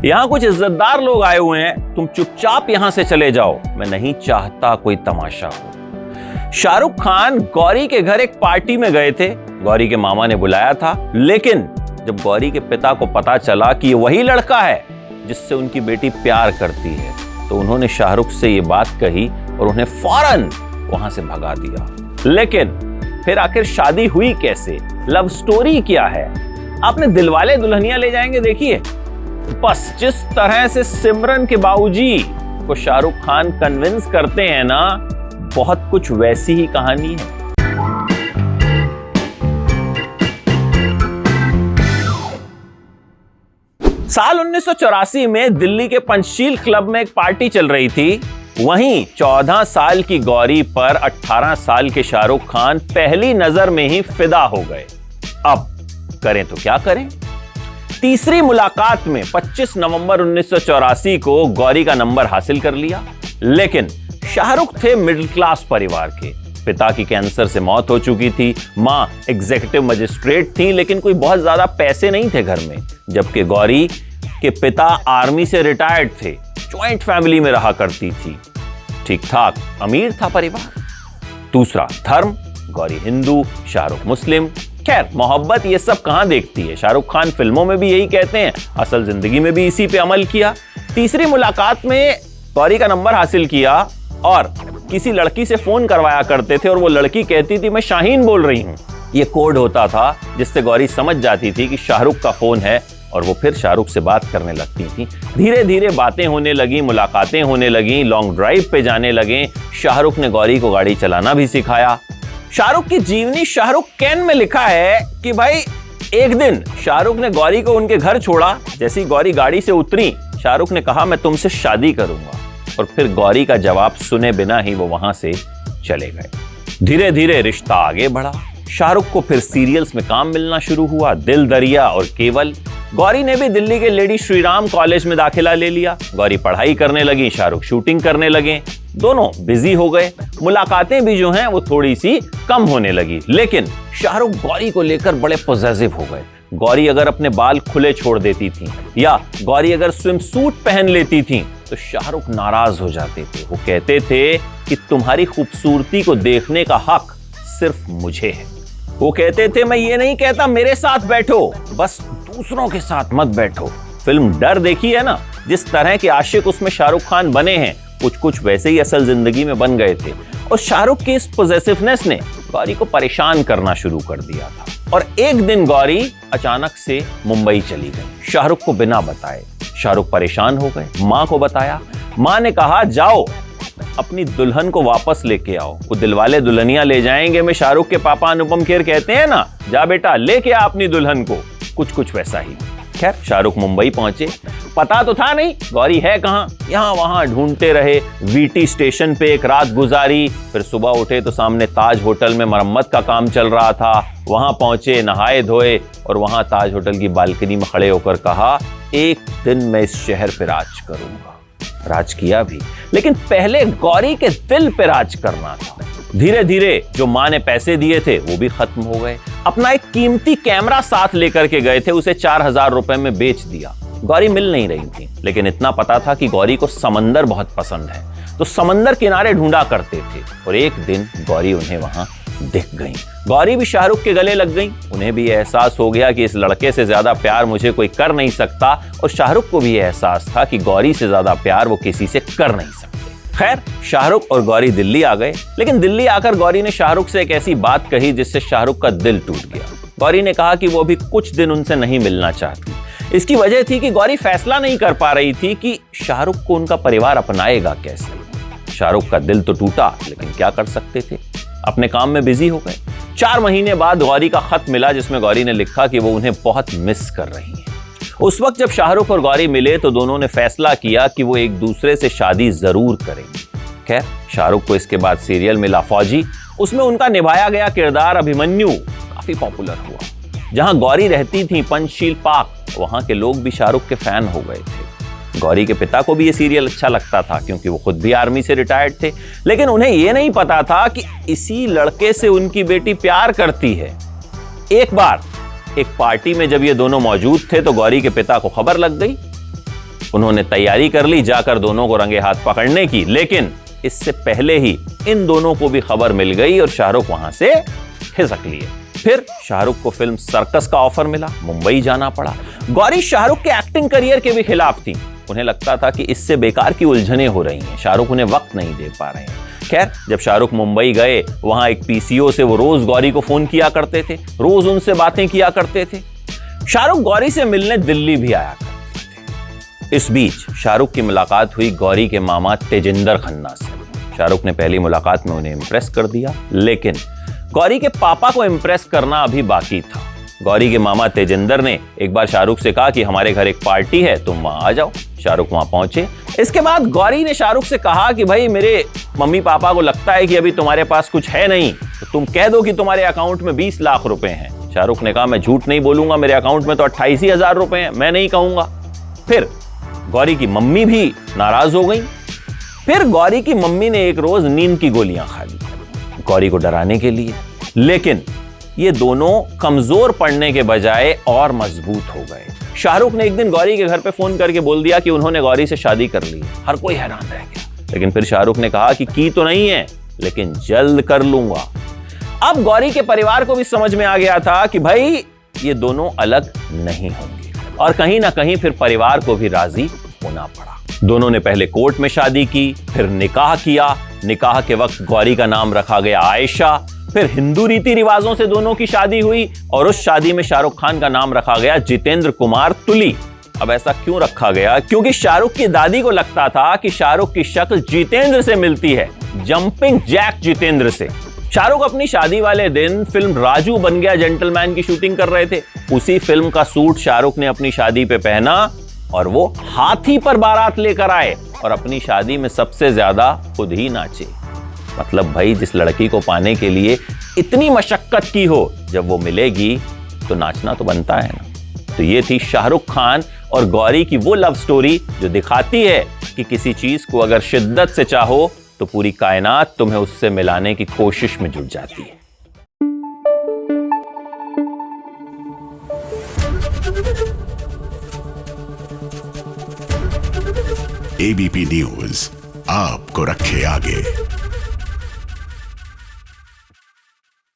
यहां कुछ इज्जतदार लोग आए हुए हैं, तुम चुपचाप यहां से चले जाओ, मैं नहीं चाहता कोई तमाशा हो। शाहरुख खान गौरी के घर एक पार्टी में गए थे। गौरी के मामा ने बुलाया था, लेकिन जब गौरी के पिता को पता चला कि ये वही लड़का है जिससे उनकी बेटी प्यार करती है, तो उन्होंने शाहरुख से ये बात कही और उन्हें फौरन वहां से भगा दिया। लेकिन फिर आखिर शादी हुई कैसे? लव स्टोरी क्या है? आपने दिलवाले दुल्हनिया ले जाएंगे देखिए। बस जिस तरह से सिमरन के बाबूजी को शाहरुख खान कन्विंस करते हैं ना, बहुत कुछ वैसी ही कहानी है। साल 1984 में दिल्ली के पंचशील क्लब में एक पार्टी चल रही थी। वहीं 14 साल की गौरी पर 18 साल के शाहरुख खान पहली नजर में ही फिदा हो गए। अब करें तो क्या करें? तीसरी मुलाकात में 25 नवंबर 1984 को गौरी का नंबर हासिल कर लिया। लेकिन शाहरुख थे मिडिल क्लास परिवार के। पिता की कैंसर से मौत हो चुकी थी, मां एग्जीक्यूटिव मजिस्ट्रेट थी, लेकिन कोई बहुत ज्यादा पैसे नहीं थे घर में। जबकि गौरी के पिता आर्मी से रिटायर्ड थे, जॉइंट फैमिली में रहा करती थी। ठीक ठाक अमीर था परिवार। दूसरा धर्म, गौरी हिंदू, शाहरुख मुस्लिम। खैर मोहब्बत ये सब कहां देखती है, शाहरुख खान फिल्मों में भी यही कहते हैं, असल जिंदगी में भी इसी पे अमल किया। तीसरी मुलाकात में गौरी का नंबर हासिल किया और किसी लड़की से फोन करवाया करते थे और वो लड़की कहती थी मैं शाहीन बोल रही हूं। ये कोड होता था जिससे गौरी समझ जाती थी कि शाहरुख का फोन है और वो फिर शाहरुख से बात करने लगती थी। धीरे धीरे बातें होने लगी, मुलाकातें होने लगी, लॉन्ग ड्राइव पे जाने लगे। शाहरुख ने गौरी को गाड़ी चलाना भी सिखाया। शाहरुख की जीवनी शाहरुख कैन में लिखा है कि भाई एक दिन शाहरुख ने गौरी को उनके घर छोड़ा। जैसी गौरी गाड़ी से उतरी, शाहरुख ने कहा मैं तुमसे शादी करूंगा, और फिर गौरी का जवाब सुने बिना ही वो वहां से चले गए। धीरे धीरे रिश्ता आगे बढ़ा। शाहरुख को फिर सीरियल्स में काम मिलना शुरू हुआ, दिल दरिया और केवल। गौरी ने भी दिल्ली के लेडी श्रीराम कॉलेज में दाखिला ले लिया। गौरी पढ़ाई करने लगी, शाहरुख शूटिंग करने लगे। दोनों बिजी हो गए। मुलाकातें भी जो हैं वो थोड़ी सी कम होने लगी। लेकिन शाहरुख गौरी को लेकर बड़े पॉजिटिव हो गए। गौरी अगर अपने बाल खुले छोड़ देती थी या गौरी अगर स्विम सूट पहन लेती थी तो शाहरुख नाराज हो जाते थे। वो कहते थे कि तुम्हारी खूबसूरती को देखने का हक सिर्फ मुझे है। वो कहते थे मैं ये नहीं कहता मेरे साथ बैठो, बस दूसरों के साथ मत बैठो। फिल्म डर देखी है ना, जिस तरह के आशिक उसमें शाहरुख खान बने हैं, कुछ कुछ वैसे ही असल जिंदगी में बन गए थे। और शाहरुख की इस पॉजिटिवनेस ने गौरी को परेशान करना शुरू कर दिया था। और एक दिन गौरी अचानक से मुंबई चली गई, शाहरुख को बिना बताए। शाहरुख परेशान हो गए, मां को बताया। मां ने कहा जाओ अपनी दुल्हन को वापस लेके आओ, वो दिलवाले दुल्हनिया ले जाएंगे। मैं शाहरुख के पापा अनुपम खेर कहते हैं ना, जा बेटा लेके आ अपनी दुल्हन को। कुछ वैसा ही। खैर शाहरुख मुंबई पहुंचे। पता तो था नहीं गौरी है कहां, यहां वहां ढूंढते रहे। वीटी स्टेशन पे एक रात गुजारी, फिर सुबह उठे तो सामने ताज होटल में मरम्मत का काम चल रहा था। वहां पहुंचे, नहाए धोए और वहां ताज होटल की बालकनी में खड़े होकर कहा एक दिन मैं इस शहर पे राज करूंगा। राज किया भी, लेकिन पहले गौरी के दिल पे राज करना था। धीरे धीरे जो मां ने पैसे दिए थे वो भी खत्म हो गए। अपना एक कीमती कैमरा साथ लेकर के गए थे, उसे 4000 रुपए में बेच दिया। गौरी मिल नहीं रही थी, लेकिन इतना पता था कि गौरी को समंदर बहुत पसंद है, तो समंदर किनारे ढूंढा करते थे। और एक दिन गौरी उन्हें वहां दिख गई। गौरी भी शाहरुख के गले लग गई। उन्हें भी एहसास हो गया कि इस लड़के से ज्यादा प्यार मुझे कोई कर नहीं सकता, और शाहरुख को भी एहसास था कि गौरी से ज्यादा प्यार वो किसी से कर नहीं सकते। खैर शाहरुख और गौरी दिल्ली आ गए, लेकिन दिल्ली आकर गौरी ने शाहरुख से एक ऐसी बात कही जिससे शाहरुख का दिल टूट गया। गौरी ने कहा कि वो अभी कुछ दिन उनसे नहीं मिलना चाहती। इसकी वजह थी कि गौरी फैसला नहीं कर पा रही थी कि शाहरुख को उनका परिवार अपनाएगा कैसे। शाहरुख का दिल तो टूटा, लेकिन क्या कर सकते थे, अपने काम में बिजी हो गए। 4 महीने बाद गौरी का खत मिला जिसमें गौरी ने लिखा कि वो उन्हें बहुत मिस कर रही हैं। उस वक्त जब शाहरुख और गौरी मिले तो दोनों ने फैसला किया कि वो एक दूसरे से शादी जरूर करेंगे। खैर शाहरुख को इसके बाद सीरियल मिला फौजी, उसमें उनका निभाया गया किरदार अभिमन्यु काफी पॉपुलर हुआ। जहां गौरी रहती थी पंचशील पार्क, वहां के लोग भी शाहरुख के फैन हो गए थे। गौरी के पिता को भी ये सीरियल अच्छा लगता था क्योंकि वो खुद भी आर्मी से रिटायर्ड थे, लेकिन उन्हें ये नहीं पता था कि इसी लड़के से उनकी बेटी प्यार करती है। एक बार एक पार्टी में जब ये दोनों मौजूद थे तो गौरी के पिता को खबर लग गई। उन्होंने तैयारी कर ली जाकर दोनों को रंगे हाथ पकड़ने की, लेकिन इससे पहले ही इन दोनों को भी खबर मिल गई और शाहरुख वहां से खिसक लिए। फिर शाहरुख को फिल्म सर्कस का ऑफर मिला, मुंबई जाना पड़ा। गौरी शाहरुख के एक्टिंग करियर के भी खिलाफ थी। उन्हें लगता था कि इससे बेकार की उलझनें हो रही हैं, शाहरुख उन्हें वक्त नहीं दे पा रहे हैं। खैर, जब शाहरुख मुंबई गए, वहां एक पीसीओ से वो रोज गौरी को फोन किया करते थे, रोज उनसे बातें किया करते थे। शाहरुख गौरी से मिलने दिल्ली भी आया करते थे। इस बीच शाहरुख की मुलाकात हुई गौरी के मामा तेजिंदर खन्ना से। शाहरुख ने पहली मुलाकात में उन्हें इंप्रेस कर दिया, लेकिन गौरी के पापा को इंप्रेस करना अभी बाकी था। गौरी के मामा तेजिंदर ने एक बार शाहरुख से कहा कि हमारे घर एक पार्टी है, तुम वहां आ जाओ। शाहरुख वहां पहुंचे। इसके बाद गौरी ने शाहरुख से कहा कि भाई, मेरे मम्मी पापा को लगता है कि अभी तुम्हारे पास कुछ है नहीं, तो तुम कह दो कि तुम्हारे अकाउंट में 20 लाख रुपए हैं। शाहरुख ने कहा, मैं झूठ नहीं बोलूंगा, मेरे अकाउंट में तो 28,000 रुपए हैं, मैं नहीं कहूंगा। फिर गौरी की मम्मी भी नाराज हो गई। फिर गौरी की मम्मी ने एक रोज नींद की गोलियां खा ली गौरी को डराने के लिए, लेकिन ये दोनों कमजोर पड़ने के बजाय और मजबूत हो गए। शाहरुख ने एक दिन गौरी के घर पे फोन करके बोल दिया कि उन्होंने गौरी से शादी कर ली। हर कोई हैरान रह गया, लेकिन फिर शाहरुख ने कहा कि की तो नहीं है, लेकिन जल्द कर लूंगा। अब गौरी के परिवार को भी समझ में आ गया था कि भाई, ये दोनों अलग नहीं होंगे, और कहीं ना कहीं फिर परिवार को भी राजी होना पड़ा। दोनों ने पहले कोर्ट में शादी की, फिर निकाह किया। निकाह के वक्त गौरी का नाम रखा गया आयशा। फिर हिंदू रीति रिवाजों से दोनों की शादी हुई, और उस शादी में शाहरुख खान का नाम रखा गया जितेंद्र कुमार तुली। अब ऐसा क्यों रखा गया? क्योंकि शाहरुख की दादी को लगता था कि शाहरुख की शक्ल जितेंद्र से मिलती है, जंपिंग जैक जितेंद्र से। शाहरुख अपनी शादी वाले दिन फिल्म राजू बन गया जेंटलमैन की शूटिंग कर रहे थे। उसी फिल्म का सूट शाहरुख ने अपनी शादी पे पहना, और वो हाथी पर बारात लेकर आए और अपनी शादी में सबसे ज्यादा खुद ही नाचे। मतलब भाई, जिस लड़की को पाने के लिए इतनी मशक्कत की हो, जब वो मिलेगी तो नाचना तो बनता है ना। तो ये थी शाहरुख खान और गौरी की वो लव स्टोरी जो दिखाती है कि किसी चीज को अगर शिद्दत से चाहो तो पूरी कायनात तुम्हें उससे मिलाने की कोशिश में जुट जाती है। एबीपी न्यूज आपको रखे आगे।